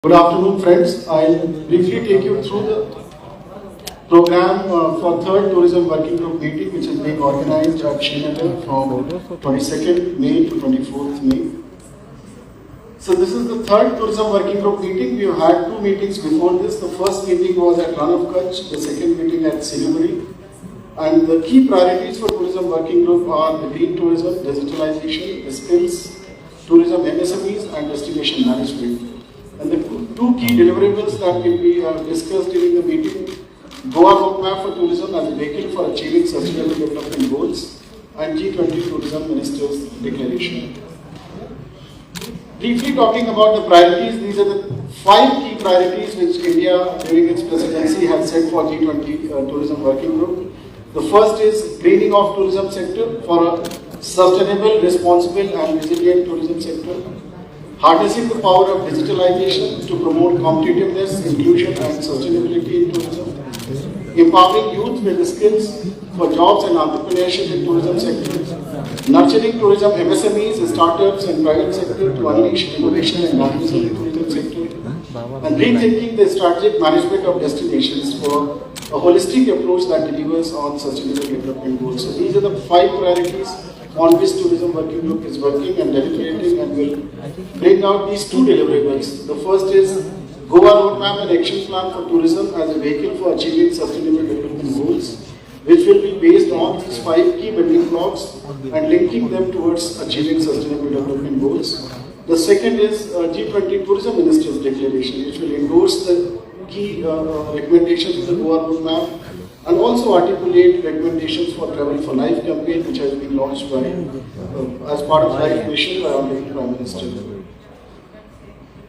Good afternoon, friends. I'll briefly take you through the program for third tourism working group meeting, which is being organized at Srinagar from 22nd May to 24th May. So this is the third tourism working group meeting. We have had two meetings before this. The first meeting was at Rann of Kutch, the second meeting at Srinagar. And the key priorities for tourism working group are the green tourism, digitalization, the skills, tourism MSMEs, and destination management. And the two key deliverables that will be discussed during the meeting: Goa roadmap for tourism as a vehicle for achieving sustainable development goals, and G20 tourism ministers' declaration. Briefly talking about the priorities, these are the 5 key priorities which India during its presidency has set for G20 tourism working group. The first is greening of tourism sector for a sustainable, responsible and resilient tourism sector. Harnessing the power of digitalization to promote competitiveness, inclusion and sustainability in tourism. Empowering youth with the skills for jobs and entrepreneurship in tourism sector. Nurturing tourism MSMEs, startups and private sector to unleash innovation and dynamism in tourism sector. And rethinking the strategic management of destinations for a holistic approach that delivers on sustainable development goals. So these are the 5 priorities on which tourism working group is working and deliberating, and will bring out these 2 deliverables. The first is Goa roadmap and action plan for tourism as a vehicle for achieving sustainable development goals, which will be based on these 5 key building blocks and linking them towards achieving sustainable development goals. The second is G20 tourism ministers' declaration, which will endorse the key recommendations of the Goa roadmap and also articulate recommendations for Travel for Life campaign, which has been launched by as part of Life Mission by Honorable Prime Minister.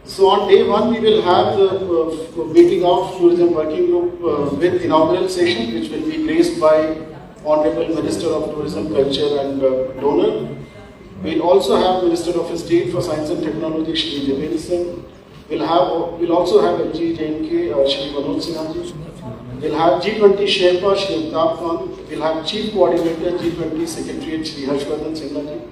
So on day 1, we will have the meeting of tourism working group with inaugural session, which will be graced by Honorable Minister of Tourism, Culture and Donor. We will also have Minister of State for Science and Technology, Shri Devendra Singh. We'll also have LG JNK, Shri Manoj Sinha. We'll have G20 Sherpa, Shri Amitabh Khan. We'll have Chief Coordinator, G20 Secretariat, Shri Harshvardhan Singhlaji,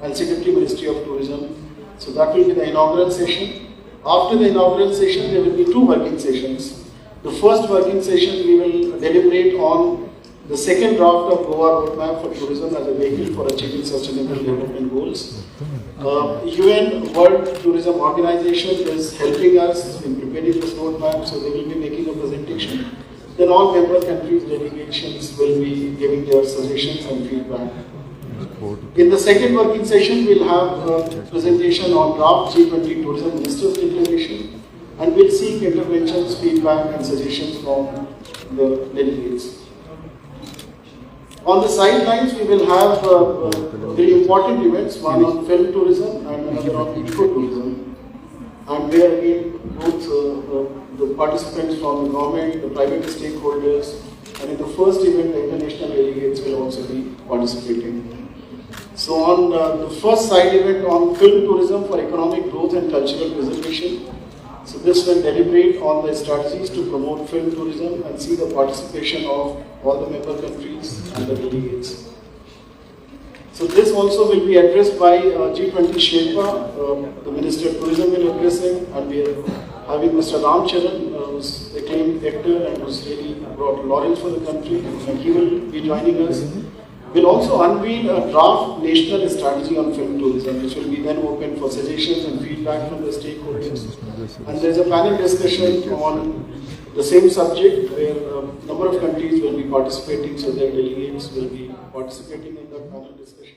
and Secretary Ministry of Tourism. So that will be the inaugural session. After the inaugural session, there will be 2 working sessions. The first working session, we will deliberate on the second draft of Goa roadmap for tourism as a vehicle for achieving sustainable development goals. UN World Tourism Organization is helping us in preparing this roadmap, so they will be making a presentation. Then all member countries' delegations will be giving their suggestions and feedback. In the second working session, we'll have a presentation on draft G20 tourism ministers' declaration, and we'll seek interventions, feedback and suggestions from the delegates. On the sidelines, we will have 3 important events, one on film tourism and another on eco-tourism. And where again, both the participants from the government, the private stakeholders, and in the first event, the international delegates will also be participating. So on the first side event on film tourism for economic growth and cultural preservation, so this will deliberate on the strategies to promote film tourism and see the participation of all the member countries and the delegates. So this also will be addressed by G20 Sherpa, the Minister of Tourism will address it, and we are having Mr. Ram Charan, who's acclaimed actor and who's really brought laurels for the country, and he will be joining us. We'll also unveil a draft national strategy on film tourism, which will be then open for suggestions and feedback from the stakeholders. And there's a panel discussion on the same subject where a number of countries will be participating, so their delegates will be participating in that panel discussion.